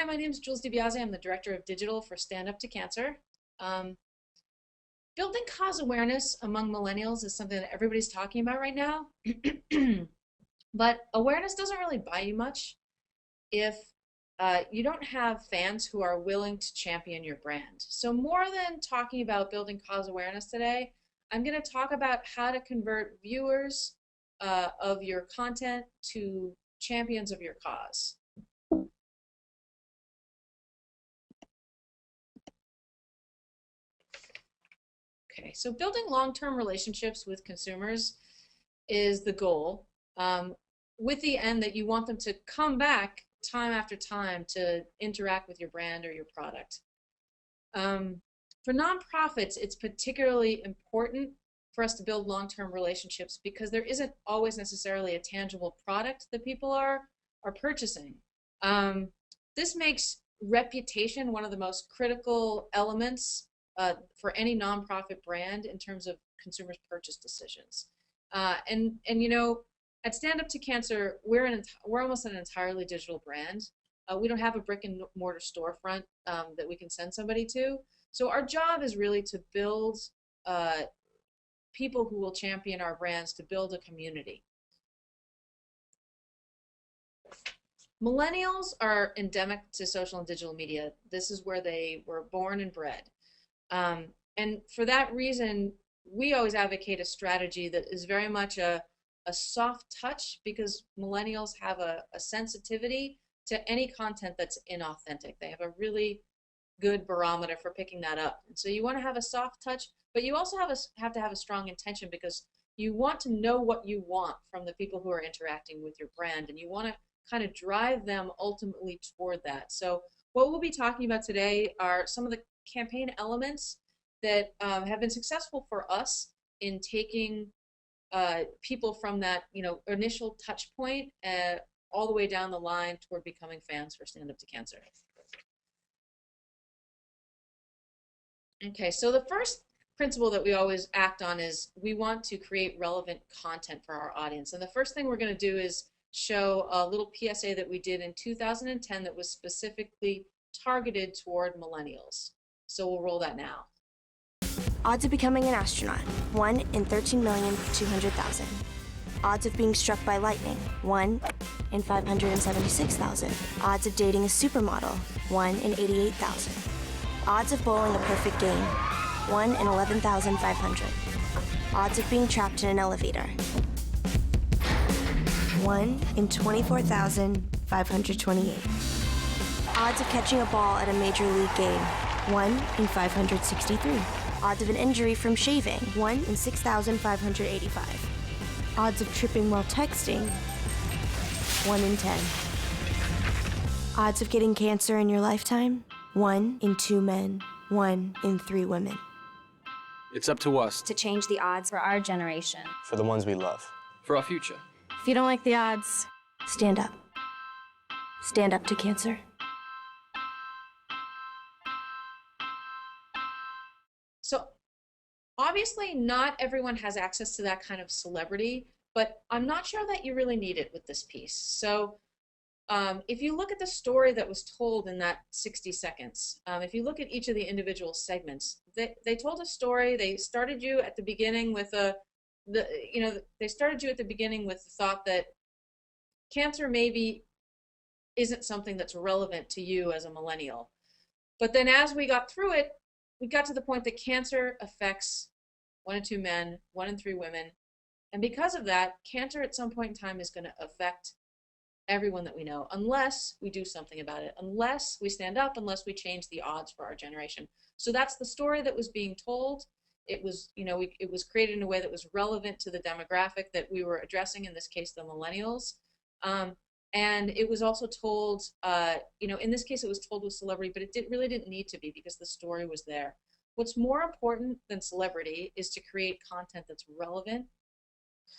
Hi, my name is Jules DiBiase. I'm the Director of Digital for Stand Up to Cancer. Um, Building cause awareness among millennials is something that everybody's talking about right now. But awareness doesn't really buy you much if you don't have fans who are willing to champion your brand. So, more than talking about building cause awareness today, I'm going to talk about how to convert viewers of your content to champions of your cause. Okay, so building long-term relationships with consumers is the goal, with the end that you want them to come back time after time to interact with your brand or your product. For nonprofits, it's particularly important for us to build long-term relationships because there isn't always necessarily a tangible product that people are purchasing. This makes reputation one of the most critical elements for any nonprofit brand in terms of consumers' purchase decisions. And you know, at Stand Up to Cancer, we're almost an entirely digital brand. We don't have a brick and mortar storefront that we can send somebody to. So our job is really to build people who will champion our brands, to build a community. Millennials are endemic to social and digital media. This is where they were born and bred. And for that reason, we always advocate a strategy that is very much a soft touch because millennials have a sensitivity to any content that's inauthentic. They have a really good barometer for picking that up. And so you want to have a soft touch, but you also have to have a strong intention because you want to know what you want from the people who are interacting with your brand, and you want to kind of drive them ultimately toward that. So what we'll be talking about today are some of the campaign elements that have been successful for us in taking people from that initial touch point all the way down the line toward becoming fans for Stand Up to Cancer. Okay, so the first principle that we always act on is we want to create relevant content for our audience. And the first thing we're going to do is show a little PSA that we did in 2010 that was specifically targeted toward millennials. So we'll roll that now. Odds of becoming an astronaut, 1 in 13,200,000. Odds of being struck by lightning, 1 in 576,000. Odds of dating a supermodel, 1 in 88,000. Odds of bowling a perfect game, 1 in 11,500. Odds of being trapped in an elevator, 1 in 24,528. Odds of catching a ball at a major league game, 1 in 563. Odds of an injury from shaving, 1 in 6,585. Odds of tripping while texting, 1 in 10. Odds of getting cancer in your lifetime, 1 in 2 men, 1 in 3 women. It's up to us. To change the odds for our generation. For the ones we love. For our future. If you don't like the odds, Stand up. Stand up to cancer. So obviously not everyone has access to that kind of celebrity, but I'm not sure that you really need it with this piece. So if you look at the story that was told in that 60 seconds, if you look at each of the individual segments, they told a story. They started you at the beginning with they started you at the beginning with the thought that cancer maybe isn't something that's relevant to you as a millennial. But then as we got through it, we got to the point that cancer affects 1 in 2 men, 1 in 3 women. And because of that, cancer at some point in time is going to affect everyone that we know, unless we do something about it, unless we stand up, unless we change the odds for our generation. So that's the story that was being told. It was, it was created in a way that was relevant to the demographic that we were addressing, in this case, the millennials. And it was also told, in this case, it was told with celebrity, but it really didn't need to be because the story was there. What's more important than celebrity is to create content that's relevant,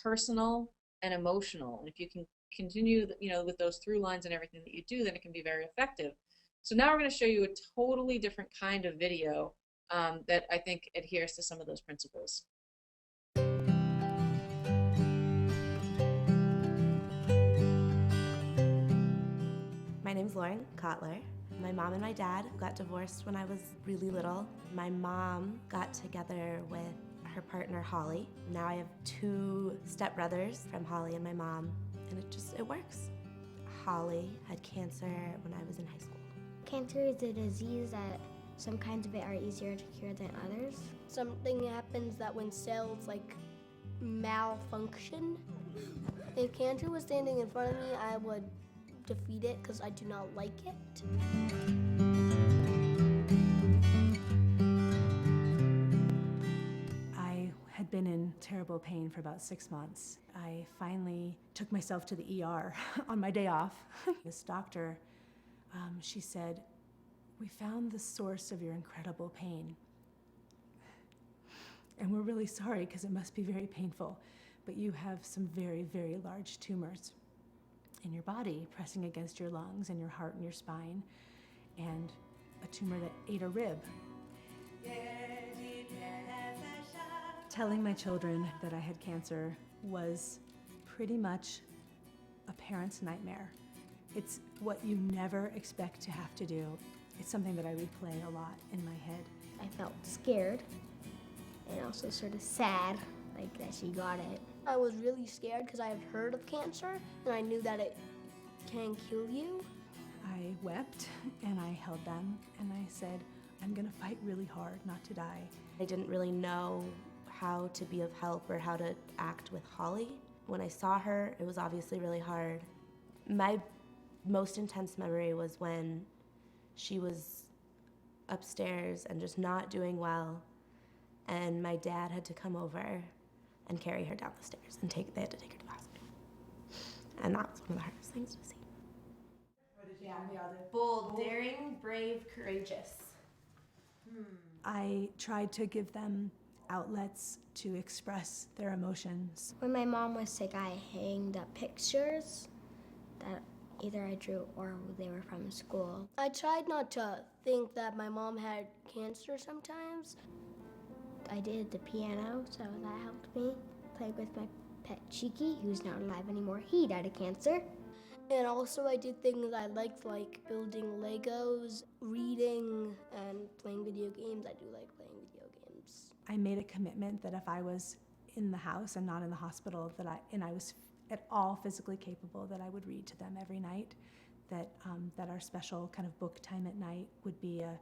personal, and emotional. And if you can continue, with those through lines and everything that you do, then it can be very effective. So now we're going to show you a totally different kind of video that I think adheres to some of those principles. My name's Lauren Kotler. My mom and my dad got divorced when I was really little. My mom got together with her partner, Holly. Now I have 2 stepbrothers from Holly and my mom, and it works. Holly had cancer when I was in high school. Cancer is a disease that some kinds of it are easier to cure than others. Something happens that when cells malfunction. If cancer was standing in front of me, I would defeat it because I do not like it. I had been in terrible pain for about 6 months. I finally took myself to the ER on my day off. This doctor, she said, "We found the source of your incredible pain. And we're really sorry because it must be very painful, but you have some very, very large tumors in your body pressing against your lungs and your heart and your spine, and a tumor that ate a rib." Telling my children that I had cancer was pretty much a parent's nightmare. It's what you never expect to have to do. It's something that I replay a lot in my head. I felt scared and also sort of sad, like that she got it. I was really scared because I had heard of cancer and I knew that it can kill you. I wept and I held them and I said, "I'm gonna fight really hard not to die." I didn't really know how to be of help or how to act with Holly. When I saw her, it was obviously really hard. My most intense memory was when she was upstairs and just not doing well, and my dad had to come over and carry her down the stairs and they had to take her to the hospital. And that was one of the hardest things to see. Bold, daring, brave, courageous. I tried to give them outlets to express their emotions. When my mom was sick, I hanged up pictures that either I drew or they were from school. I tried not to think that my mom had cancer sometimes. I did the piano, so that helped me. Played with my pet Cheeky, who's not alive anymore. He died of cancer. And also I did things I liked, like building Legos, reading, and playing video games. I do like playing video games. I made a commitment that if I was in the house and not in the hospital, that I was at all physically capable, that I would read to them every night, that our special kind of book time at night would be a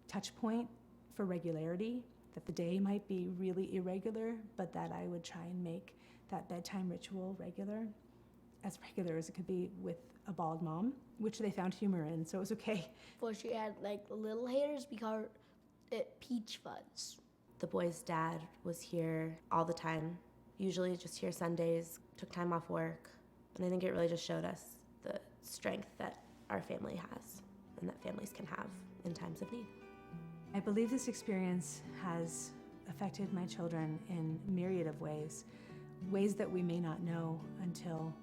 touch point for regularity, that the day might be really irregular, but that I would try and make that bedtime ritual regular as it could be with a bald mom, which they found humor in, so it was okay. Before she had like little haters, we called it Peach Fuzz. The boy's dad was here all the time, usually just here Sundays, took time off work, and I think it really just showed us the strength that our family has and that families can have in times of need. I believe this experience has affected my children in myriad of ways that we may not know until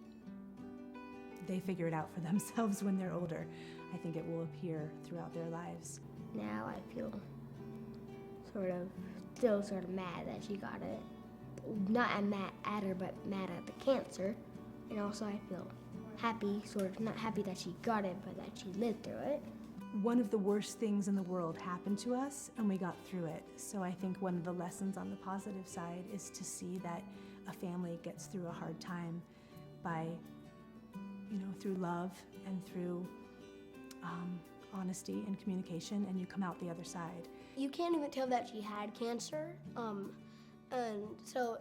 they figure it out for themselves when they're older. I think it will appear throughout their lives. Now I feel still sort of mad that she got it. Not mad at her, but mad at the cancer. And also I feel happy, sort of not happy that she got it, but that she lived through it. One of the worst things in the world happened to us, and we got through it. So I think one of the lessons on the positive side is to see that a family gets through a hard time by, through love and through honesty and communication, and you come out the other side. You can't even tell that she had cancer. And so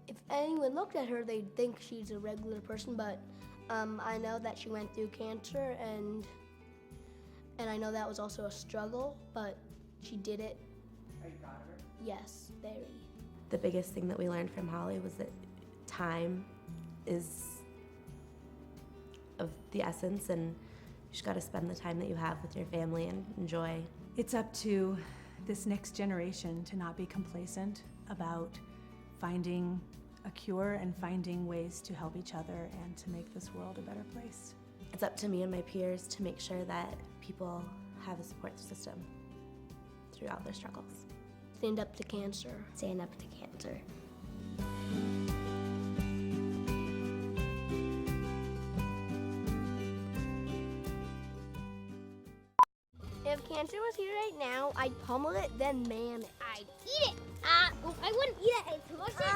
if anyone looked at her, they'd think she's a regular person, but I know that she went through cancer, and I know that was also a struggle, but she did it. Are you proud of her? Yes, very. The biggest thing that we learned from Holly was that time is of the essence, and you just got to spend the time that you have with your family and enjoy. It's up to this next generation to not be complacent about finding a cure and finding ways to help each other and to make this world a better place. It's up to me and my peers to make sure that people have a support system throughout their struggles. Stand up to cancer. Stand up to cancer. cancer was here right now, I'd pummel it, then man it. I'd eat it. I wouldn't eat it. I'd smush it.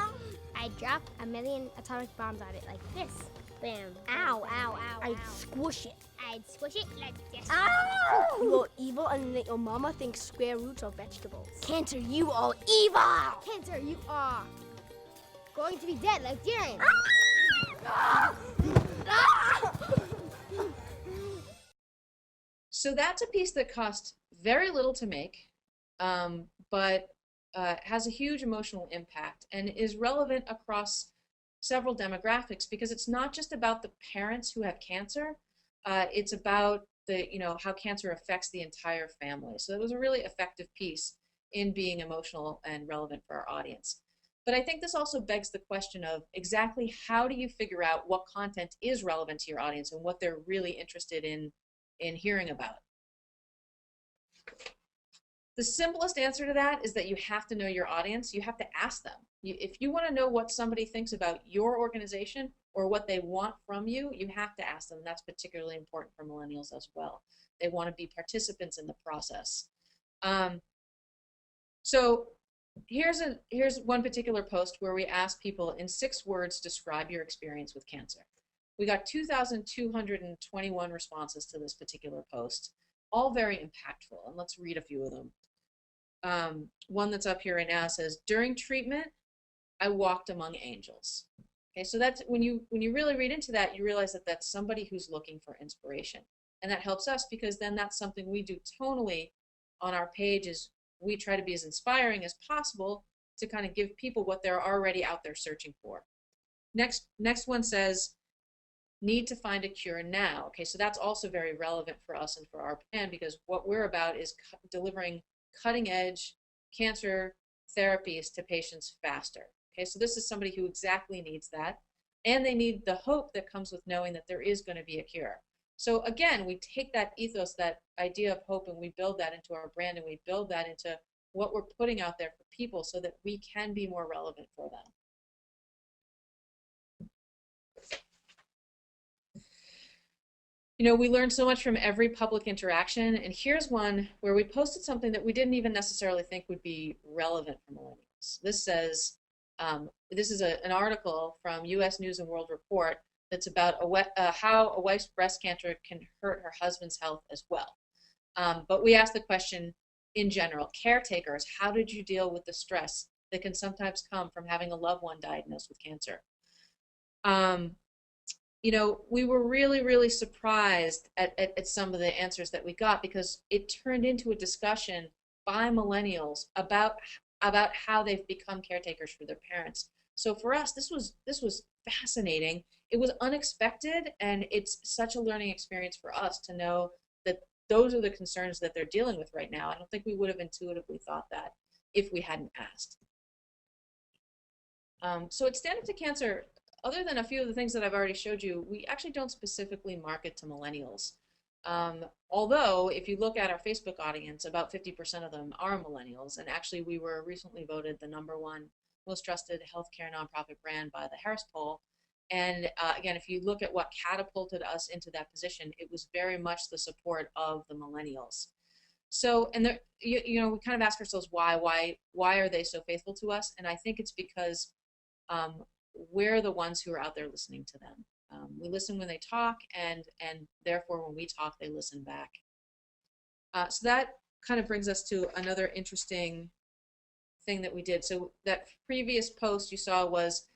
I'd drop a million atomic bombs on it like this. Bam. Ow, ow, ow, I'd ow. squish it. I'd squish it like this. Ow! You all evil and that your mama thinks square roots are vegetables. Cancer, you all evil! Cancer, you are going to be dead like Jiren. So that's a piece that cost very little to make, but has a huge emotional impact and is relevant across several demographics, because it's not just about the parents who have cancer, it's about how cancer affects the entire family. So it was a really effective piece in being emotional and relevant for our audience. But I think this also begs the question of exactly how do you figure out what content is relevant to your audience and what they're really interested in hearing about. The simplest answer to that is that you have to know your audience. You have to ask them. If you want to know what somebody thinks about your organization or what they want from you, you have to ask them. That's particularly important for millennials as well. They want to be participants in the process. So here's one particular post where we asked people in 6 words, describe your experience with cancer. We got 2,221 responses to this particular post, all very impactful, and let's read a few of them. One that's up here right now says, during treatment, I walked among angels. Okay, so that's when you really read into that, you realize that that's somebody who's looking for inspiration. And that helps us because then that's something we do tonally on our page is we try to be as inspiring as possible to kind of give people what they're already out there searching for. Next one says, need to find a cure now. Okay, so that's also very relevant for us and for our brand because what we're about is delivering cutting-edge cancer therapies to patients faster. Okay, so this is somebody who exactly needs that, and they need the hope that comes with knowing that there is going to be a cure. So again, we take that ethos, that idea of hope, and we build that into our brand, and we build that into what we're putting out there for people so that we can be more relevant for them. We learned so much from every public interaction, and here's one where we posted something that we didn't even necessarily think would be relevant for millennials. This says, this is an article from U.S. News and World Report that's about how a wife's breast cancer can hurt her husband's health as well. But we asked the question in general, caretakers, how did you deal with the stress that can sometimes come from having a loved one diagnosed with cancer? We were really, really surprised at some of the answers that we got because it turned into a discussion by millennials about how they've become caretakers for their parents. So for us, this was fascinating. It was unexpected, and it's such a learning experience for us to know that those are the concerns that they're dealing with right now. I don't think we would have intuitively thought that if we hadn't asked. So at Stand Up to Cancer, other than a few of the things that I've already showed you, we actually don't specifically market to millennials. Although, if you look at our Facebook audience, about 50% of them are millennials. And actually, we were recently voted the #1 most trusted healthcare nonprofit brand by the Harris Poll. And again, if you look at what catapulted us into that position, it was very much the support of the millennials. So, and there, we kind of ask ourselves why are they so faithful to us? And I think it's because we're the ones who are out there listening to them. We listen when they talk, and therefore when we talk, they listen back. So that kind of brings us to another interesting thing that we did. So that previous post you saw was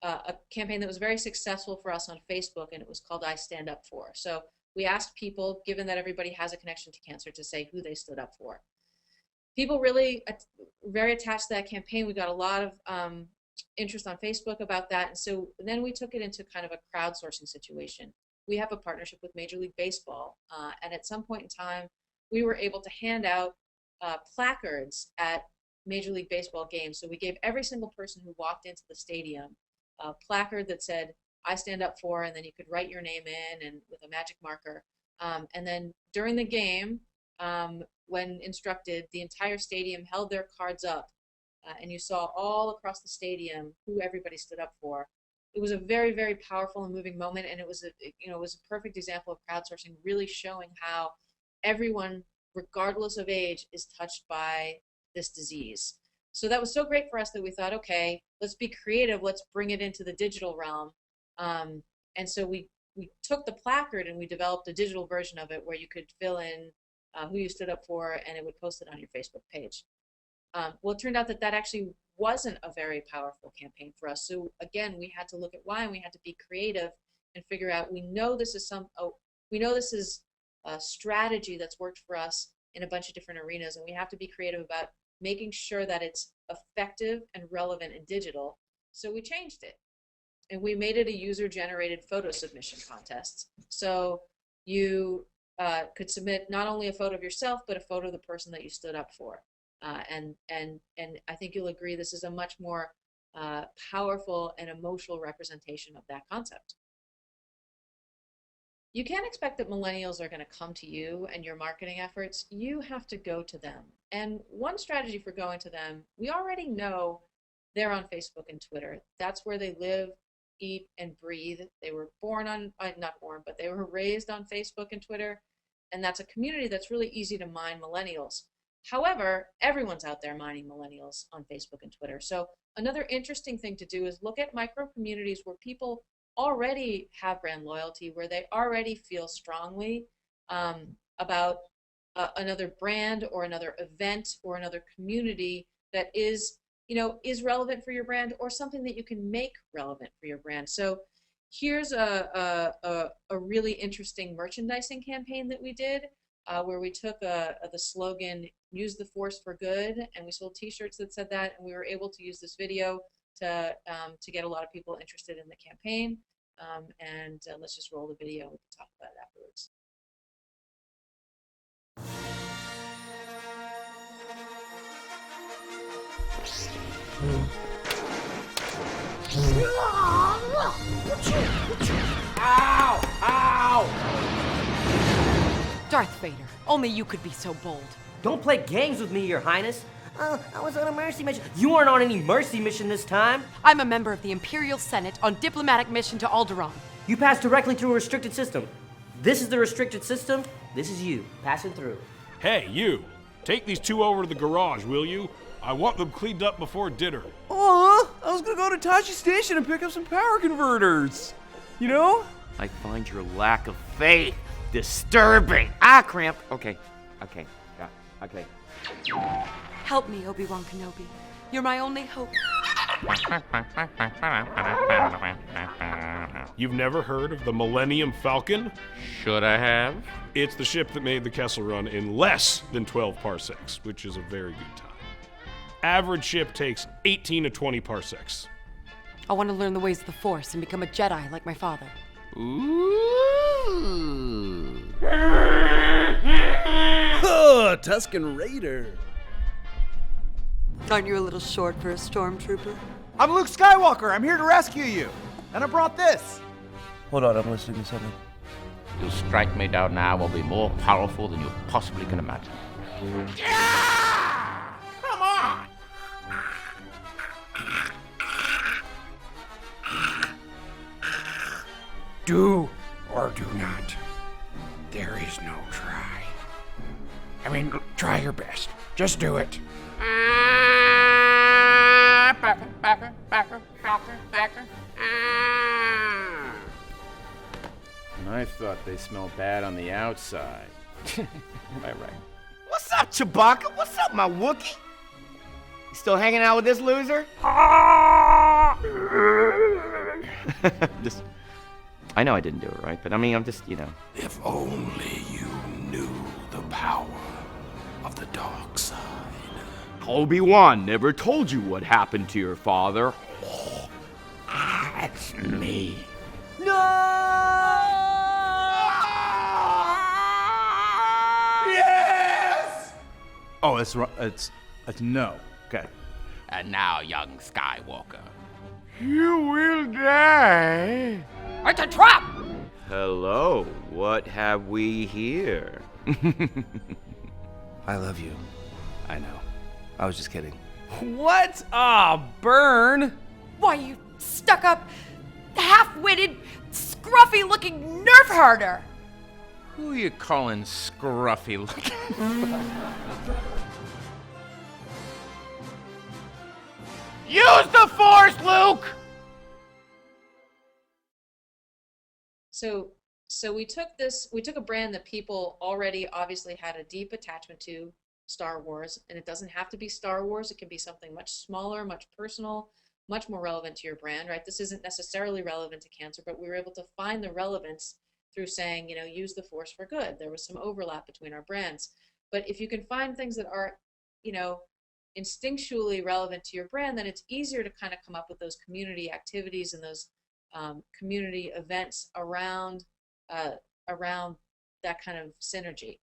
a campaign that was very successful for us on Facebook, and it was called I Stand Up For. So we asked people, given that everybody has a connection to cancer, to say who they stood up for. People really very attached to that campaign. We got a lot of interest on Facebook about that, and so then we took it into kind of a crowdsourcing situation. We have a partnership with Major League Baseball, and at some point in time, we were able to hand out placards at Major League Baseball games. So we gave every single person who walked into the stadium a placard that said, I stand up for, and then you could write your name in and with a magic marker. And then during the game, when instructed, the entire stadium held their cards up, and you saw all across the stadium who everybody stood up for. It was a very, very powerful and moving moment, and it was a perfect example of crowdsourcing, really showing how everyone regardless of age, is touched by this disease. So that was so great for us that we thought, okay, let's be creative. Let's bring it into the digital realm. And so we took the placard and we developed a digital version of it where you could fill in who you stood up for, and it would post it on your Facebook page. Well, it turned out that actually wasn't a very powerful campaign for us. So again, we had to look at why, and we had to be creative and figure out, we know this is a strategy that's worked for us in a bunch of different arenas, and we have to be creative about making sure that it's effective and relevant in digital. So we changed it, and we made it a user-generated photo submission contest. So you could submit not only a photo of yourself, but a photo of the person that you stood up for. And I think you'll agree this is a much more powerful and emotional representation of that concept. You can't expect that millennials are going to come to you and your marketing efforts. You have to go to them. And one strategy for going to them, we already know they're on Facebook and Twitter. That's where they live, eat, and breathe. They were born on, not born, but they were raised on Facebook and Twitter. And that's a community that's really easy to mine millennials. However, everyone's out there mining millennials on Facebook and Twitter. So another interesting thing to do is look at micro communities where people already have brand loyalty, where they already feel strongly about another brand or another event or another community that is relevant for your brand, or something that you can make relevant for your brand. So here's a really interesting merchandising campaign that we did, where we took the slogan, "Use the force for good," and we sold t-shirts that said that, and we were able to use this video to get a lot of people interested in the campaign. And let's just roll the video. We can talk about it afterwards. Ow! Ow! Darth Vader, only you could be so bold. Don't play games with me, Your Highness. I was on a mercy mission. You weren't on any mercy mission this time. I'm a member of the Imperial Senate on diplomatic mission to Alderaan. You passed directly through a restricted system. This is the restricted system. This is you, passing through. Hey, you. Take these two over to the garage, will you? I want them cleaned up before dinner. Oh, I was gonna go to Tashi Station and pick up some power converters. You know? I find your lack of faith disturbing. Ah, cramp. Okay. Yeah, okay. Help me, Obi-Wan Kenobi. You're my only hope. You've never heard of the Millennium Falcon? Should I have? It's the ship that made the Kessel Run in less than 12 parsecs, which is a very good time. Average ship takes 18 to 20 parsecs. I want to learn the ways of the Force and become a Jedi like my father. Ooh. Oh, Tusken Raider. Aren't you a little short for a stormtrooper? I'm Luke Skywalker. I'm here to rescue you. And I brought this. Hold on, I'm listening to something. You'll strike me down now, will be more powerful than you possibly can imagine. Yeah! Come on! Do or do not. There is no try. I mean, try your best. Just do it. I thought they smelled bad on the outside. Am I right? What's up, Chewbacca? What's up, my Wookiee? You still hanging out with this loser? I know I didn't do it right, but I mean, I'm just, If only you knew the power of the dark side. Obi-Wan never told you what happened to your father. That's me. No! Yes! Oh, it's no. Okay. And now, young Skywalker. You will die. It's a trap! Hello, what have we here? I love you. I know. I was just kidding. What? Ah, burn! Why, you stuck-up, half-witted, scruffy-looking nerf herder! Who you calling scruffy looking? Use the Force, Luke! So we took a brand that people already obviously had a deep attachment to, Star Wars, and it doesn't have to be Star Wars. It can be something much smaller, much personal, much more relevant to your brand, right? This isn't necessarily relevant to cancer, but we were able to find the relevance through saying, use the Force for good. There was some overlap between our brands. But if you can find things that are, instinctually relevant to your brand, then it's easier to kind of come up with those community activities and those community events around that kind of synergy.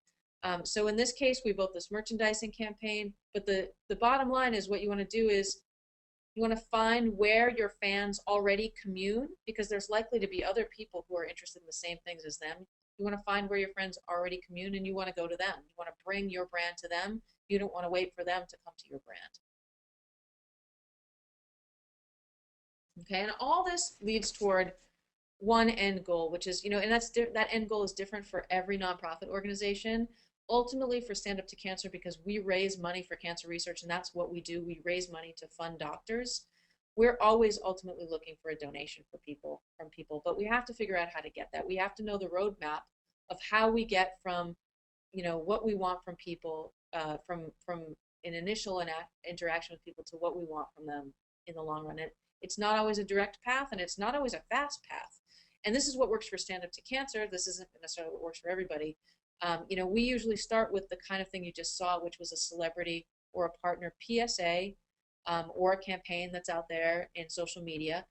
So in this case, we built this merchandising campaign, but the bottom line is what you want to do is you want to find where your fans already commune, because there's likely to be other people who are interested in the same things as them. You want to find where your friends already commune, and you want to go to them. You want to bring your brand to them. You don't want to wait for them to come to your brand. Okay, and all this leads toward one end goal, which is, and that end goal is different for every nonprofit organization. Ultimately, for Stand Up to Cancer, because we raise money for cancer research, and that's what we do. We raise money to fund doctors. We're always ultimately looking for a donation from people, but we have to figure out how to get that. We have to know the roadmap of how we get from, what we want from people, from an initial interaction with people to what we want from them in the long run. It's not always a direct path, and it's not always a fast path. And this is what works for Stand Up to Cancer. This isn't necessarily what works for everybody. We usually start with the kind of thing you just saw, which was a celebrity or a partner PSA or a campaign that's out there in social media.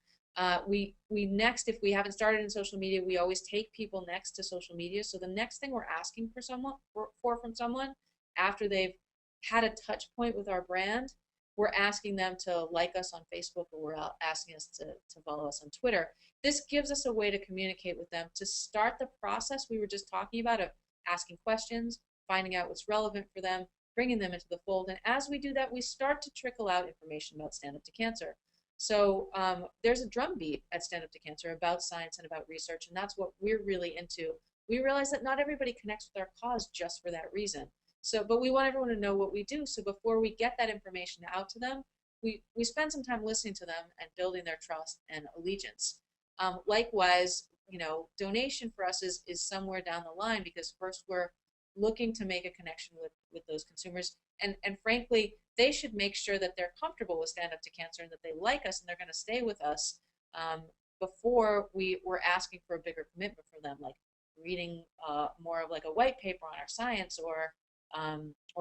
We next, if we haven't started in social media, we always take people next to social media. So the next thing we're asking for from someone after they've had a touch point with our brand, we're asking them to like us on Facebook, or we're asking us to follow us on Twitter. This gives us a way to communicate with them, to start the process we were just talking about of asking questions, finding out what's relevant for them, bringing them into the fold. And as we do that, we start to trickle out information about Stand Up to Cancer. So there's a drumbeat at Stand Up to Cancer about science and about research, and that's what we're really into. We realize that not everybody connects with our cause just for that reason. But we want everyone to know what we do. So before we get that information out to them, we spend some time listening to them and building their trust and allegiance. Likewise, donation for us is somewhere down the line, because first we're looking to make a connection with those consumers. And frankly, they should make sure that they're comfortable with Stand Up to Cancer and that they like us and they're going to stay with us before we're asking for a bigger commitment from them, like reading more of like a white paper on our science, or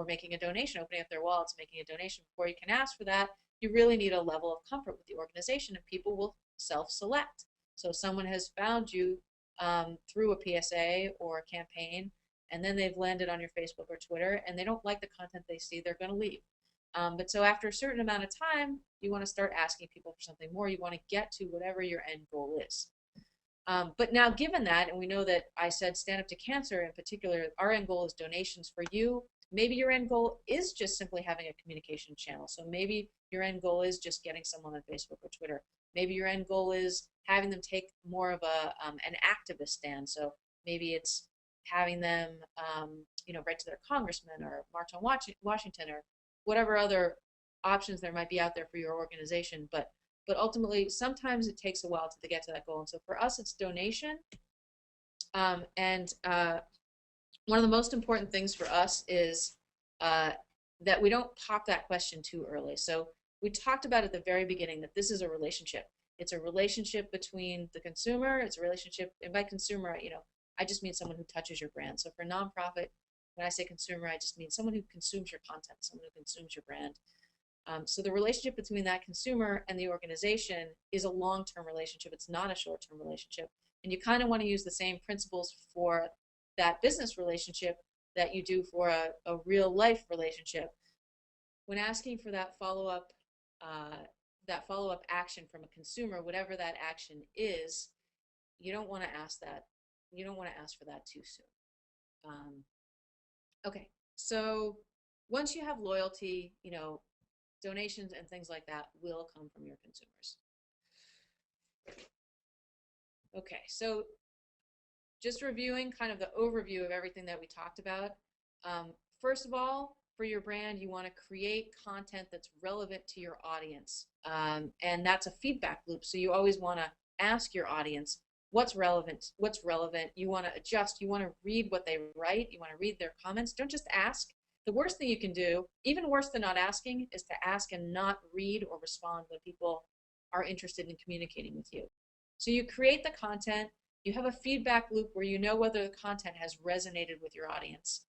making a donation, opening up their wallets, making a donation. Before you can ask for that, you really need a level of comfort with the organization, and people will self-select. So someone has found you through a PSA or a campaign, and then they've landed on your Facebook or Twitter, and they don't like the content they see, they're going to leave. But so after a certain amount of time, you want to start asking people for something more. You want to get to whatever your end goal is. But now, given that, and we know that I said Stand Up to Cancer in particular, our end goal is donations for you. Maybe your end goal is just simply having a communication channel. So maybe your end goal is just getting someone on Facebook or Twitter. Maybe your end goal is having them take more of an activist stand. So maybe it's having them, write to their congressman or march on Washington, or whatever other options there might be out there for your organization. But ultimately, sometimes it takes a while to get to that goal. And so for us, it's donation. One of the most important things for us is that we don't pop that question too early. So we talked about at the very beginning that this is a relationship. It's a relationship between the consumer. It's a relationship, and by consumer, I just mean someone who touches your brand. So for nonprofit, when I say consumer, I just mean someone who consumes your content, someone who consumes your brand. So the relationship between that consumer and the organization is a long-term relationship. It's not a short-term relationship. And you kind of want to use the same principles for that business relationship that you do for a real-life relationship. When asking for that follow-up action from a consumer, whatever that action is, you don't want to ask that. You don't want to ask for that too soon. Okay, so once you have loyalty, donations and things like that will come from your consumers. Okay, so just reviewing kind of the overview of everything that we talked about. First of all, for your brand, you want to create content that's relevant to your audience. And that's a feedback loop. So you always want to ask your audience, what's relevant? What's relevant? You want to adjust. You want to read what they write. You want to read their comments. Don't just ask. The worst thing you can do, even worse than not asking, is to ask and not read or respond when people are interested in communicating with you. So you create the content. You have a feedback loop where you know whether the content has resonated with your audience.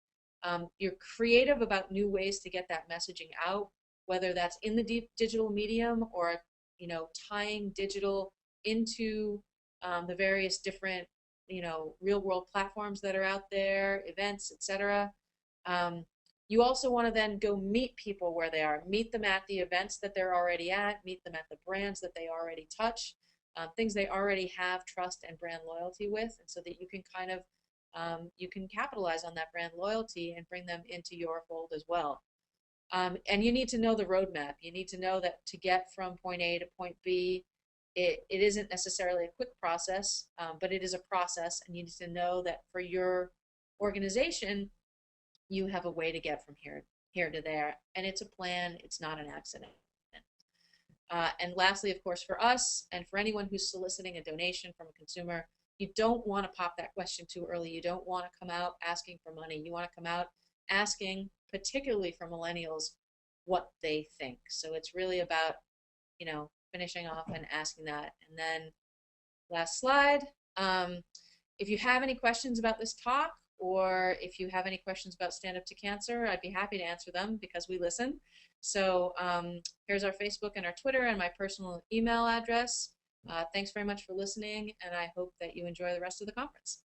You're creative about new ways to get that messaging out, whether that's in the digital medium or, you know, tying digital into the various different, you know, real-world platforms that are out there, events, etc. You also want to then go meet people where they are. Meet them at the events that they're already at. Meet them at the brands that they already touch, things they already have trust and brand loyalty with, and so that you can kind of you can capitalize on that brand loyalty and bring them into your fold as well. And you need to know the roadmap. You need to know that to get from point A to point B, it isn't necessarily a quick process, but it is a process, and you need to know that for your organization, you have a way to get from here to there, and it's a plan. It's not an accident. And lastly, of course, for us and for anyone who's soliciting a donation from a consumer, you don't want to pop that question too early. You don't want to come out asking for money. You want to come out asking, particularly for millennials, what they think. So it's really about, you know, finishing off and asking that. And then last slide, if you have any questions about this talk, or if you have any questions about Stand Up to Cancer, I'd be happy to answer them because we listen. So here's our Facebook and our Twitter and my personal email address. Thanks very much for listening, and I hope that you enjoy the rest of the conference.